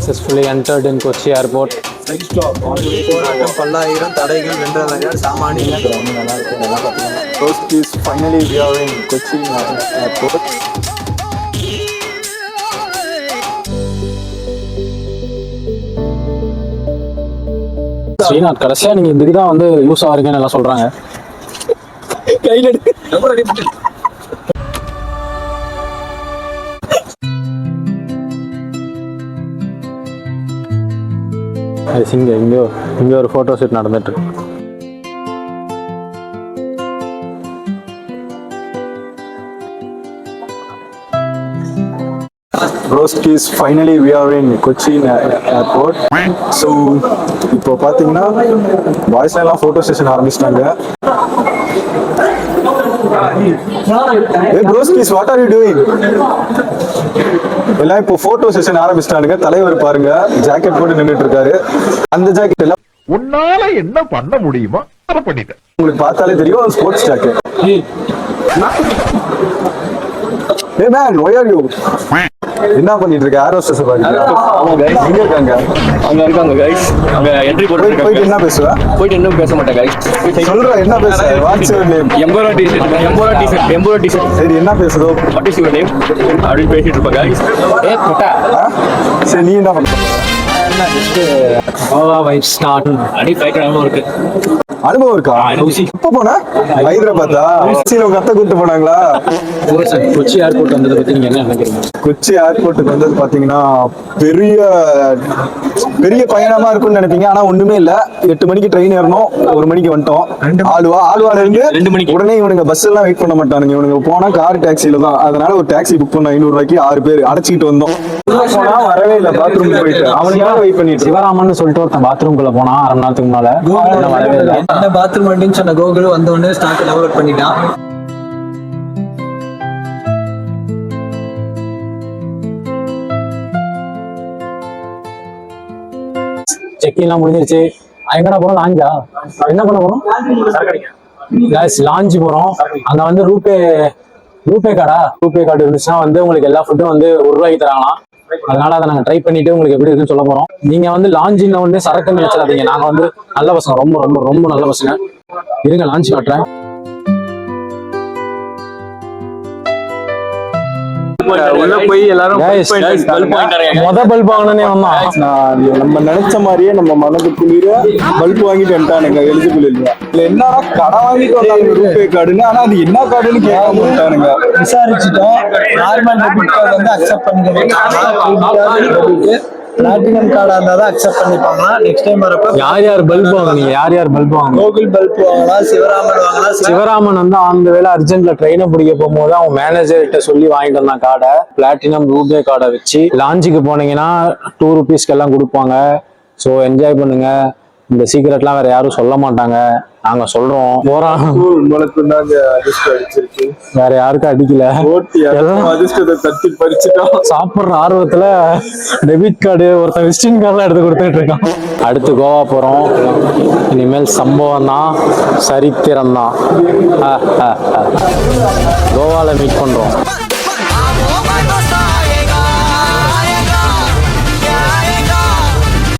successfully entered in Kochi airport. பல்லாயிரம் தடைகள் வென்றவர் சாமானியர். First is finally we are in Kochi airport. Srinath, கடைசியா நீங்க இதுக்கு தான் வந்து யூஸ் ஆகிறீங்கன்னு எல்லாம் சொல்றாங்க. கையில் எடுத்து இங்க ஒரு போட்டோ ஷூட் நடந்துட்டு இருக்கு. Broskis, finally we are in Kochi airport. So இப்போ பாத்தீங்கன்னா பாய்ஸ் எல்லாம் போட்டோ செஷன் ஆரம்பிச்சிட்டாங்க. Hey Broskis, what are you doing? எல்லாம் இப்போ போட்டோ செஷன் ஆரம்பிச்சிட்டாங்க. தலைவர் பாருங்க ஜாக்கெட் போட்டு நின்னுட்டு இருக்காரு. அந்த ஜாக்கெட் எல்லாம் உன்னால என்ன பண்ண முடியுமோ அதை பண்ணிட்டேன். உங்களுக்கு பார்த்தாலே தெரியும் sports jacket. Hey man, why are you? என்ன பண்ணிட்டு இருக்க? ஏரோஸ்டஸ் பாருங்க. ஆமா गाइस, எங்க இருக்காங்க? அங்க இருக்காங்க गाइस. அங்க என்ட்ரி போட்டுருக்காங்க. போய் என்ன பேசுவ? போய் என்ன பேச மாட்டேன் गाइस. சொல்றா என்ன பேசுற? What's your name? எம்போரா டி-ஷர்ட். சரி என்ன பேசுறோ? What is your name? அப்படி பேசிட்டு இருப்பா गाइस. ஏ புட்டா. சரி நீ என்ன பண்ற? Goa vibe start. அடி ஃபைட்டராம இருக்கு. அனுபவம் இருக்கா? எப்ப போன? ஹைதராபாத்தா? சீல உங்க அத்தை கூட்டு போனாங்களா? கொச்சி ஏர்போர்ட் வந்ததை பத்தி நீங்க என்ன நினைக்கிறீங்க? கொச்சி ஏர்போர்ட்டுக்கு வந்தது பாத்தீங்கன்னா பெரிய பயணமா இருக்கும்னு நினைப்பீங்க. ஆனா ஒண்ணுமே இல்ல. 8 மணிக்கு ட்ரெயின் ஏறணும், 1 மணிக்கு வந்துட்டோம். ஆலுவால இருந்து 2 மணிக்கு உடனே இவனுங்க பஸ் எல்லாம் வெயிட் பண்ண மாட்டானுங்க. இவனுங்க போனா கார் டாக்ஸில தான். அதனால ஒரு டாக்ஸி புக் பண்ண 500 ரூபாய்க்கு 6 பேர் அடைச்சிட்டு வந்தோம். போனா வரவே இல்ல. பாத்ரூம் போயிட்டு அவனுக்காக வெயிட் பண்ணிட்டு சிவராமன் சொல்லிட்டு ஒருத்தன் பாத்ரூம்குள்ள போனா 1/2 மணி நேரத்துக்கு முன்னால வரவே இல்லை. என்ன பாத்ரூம் வண்டின்னு சொன்ன கோகுல் வந்த உடனே ஸ்டாக் டவுன்லோட் பண்ணிட்டான். செக்கிங் எல்லாம் முடிஞ்சிருச்சு. எங்கடா போறோம்? லாஞ்சா? என்ன பண்ண போறோம்? லாஞ்ச் போறோம். அங்க வந்து ரூபே கார்டு இருந்துச்சுன்னா வந்து உங்களுக்கு எல்லா ஃபுட்டும் வந்து 1 ரூபாய்க்கு தராங்களாம். அதனால அதை நாங்க ட்ரை பண்ணிட்டு உங்களுக்கு எப்படி இருக்குன்னு சொல்ல போறோம். நீங்க வந்து லாஞ்சில வந்து சரக்குன்னு வச்சிடாதீங்க. நாங்க வந்து நல்ல பசங்க, ரொம்ப ரொம்ப ரொம்ப நல்ல பசங்க. இருங்க லாஞ்ச் காட்டுறேன். உள்ள போய் எல்லாரும் பல்ப் வாங்கினே வந்தா நம்ம நினைச்ச மாதிரியே நம்ம மனதுக்குள்ளீர பல்ப் வாங்கிட்டு வந்துட்டானுங்க. எலிஜிபிள் இல்லையா? இல்ல என்னன்னா கடை வாங்கிட்டு வந்தாங்க ரூபே கார்டுன்னு. ஆனா அது என்ன கார்டுன்னு கேட்க மாட்டானுங்க. விசாரிச்சுட்டோம். நார்மல் டெபிட் கார்டு வந்து அக்செப்ட் பண்ணிக்கிறோம். பிளாட்டினம் கார்டா இருந்தா தான் அக்செப்ட் பண்ணிப்பாங்க. நெக்ஸ்ட் டைம் வரப்ப யார் பல்ப் வாங்குனீங்க? யார் பல்ப் வாங்க? கோகுல் பல்ப் வாங்கலாம், சிவராமன் வாங்கலாம். சிவராமன் வந்து அந்த வேலை அர்ஜென்ட்ல ட்ரெயினை பிடிக்க போகும்போது அவன் மேனேஜர் கிட்ட சொல்லி வாங்கிட்டு வந்தான் கார்டை. பிளாட்டினம் ரூபே கார்டை வச்சு லாஞ்சுக்கு போனீங்கன்னா 2 ரூபீஸ்க்கு எல்லாம் கொடுப்பாங்க. ஸோ என்ஜாய் பண்ணுங்க. இந்த சீக்கிரட்லாம் வேற யாரும் சொல்ல மாட்டாங்க, நாங்க சொல்றோம். போறான் வேற யாருக்கும் அடிக்கல. சாப்பிடுற ஆர்வத்துல டெபிட் கார்டு ஒருத்தன் விசிட்டிங் கார்டுலாம் எடுத்து கொடுத்துட்டு இருக்கான். அடுத்து கோவா போறோம். இனிமேல் சம்பவம் தான், சரித்திரம் தான். கோவால மீட் பண்றோம்.